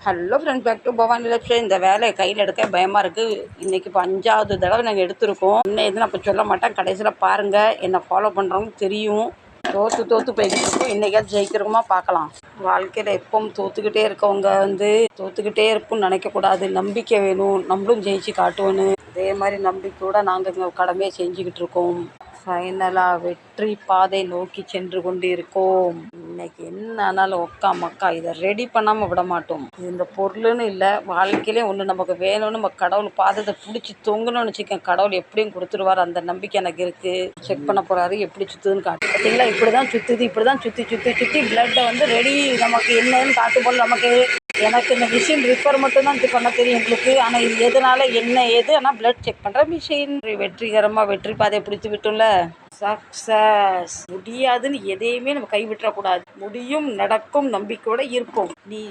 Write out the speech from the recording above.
Hello friends, back to Bhavani lifestyle. இந்த வேலையை கையில் எடுக்க பயமாக இருக்குது. இன்றைக்கி இப்போ 5வது தடவை நாங்கள் எடுத்திருக்கோம். இன்னும் எதுவும் நான் இப்போ சொல்ல மாட்டேன். கடைசியில் பாருங்கள், என்னை ஃபாலோ பண்ணுறவங்க தெரியும். தோற்று போய்கிட்டு இருக்கோம். இன்றைக்காவது ஜெயிக்கிறோமா பார்க்கலாம். வாழ்க்கையில் எப்பவும் தோற்றுக்கிட்டே இருக்கவங்க தோற்றுக்கிட்டே இருக்கும்னு நினைக்கக்கூடாது. நம்பிக்கை வேணும். நம்மளும் ஜெயிச்சு காட்டுவோன்னு அதே மாதிரி நம்பிக்கையோடு நாங்கள் இங்கே கடமையை செஞ்சுக்கிட்டு இருக்கோம். ஃபைனலாக வெற்றி பாதை நோக்கி சென்று கொண்டு இருக்கோம். இன்னைக்கு என்ன ஆனாலும் ஒக்கா மக்கா இதை ரெடி பண்ணாமல் விட மாட்டோம். இது இந்த பொருள்னு இல்லை, வாழ்க்கையிலே ஒன்று நமக்கு வேணும்னு நம்ம கடவுள் பாதத்தை பிடிச்சி தொங்கணும்னு வச்சுக்கேன். கடவுள் எப்படியும் கொடுத்துருவார். அந்த நம்பிக்கை எனக்கு இருக்குது. செக் பண்ண போகிறாரு, எப்படி சுற்றுதுன்னு காட்டு. பார்த்தீங்களா, இப்படி தான் சுற்றுது. இப்படி தான் சுற்றி பிளட்டை ரெடி நமக்கு என்னன்னு காட்டு போல் நமக்கு. எனக்கு இந்த மிஷின் ரிப்பேர் மட்டும்தான் இது பண்ண தெரியும் எங்களுக்கு. ஆனால் இது எதனால என்ன ஏது, ஆனால் பிளட் செக் பண்ணுற மிஷின். வெற்றிகரமாக வெற்றி பாதையை பிடிச்சி விட்டோம்ல. சக்ஸஸ். முடியாதுன்னு எதையுமே நம்ம கைவிட்டுறக்கூடாது. முடியும், நடக்கும், நம்பிக்கையோடு இருப்போம். நீ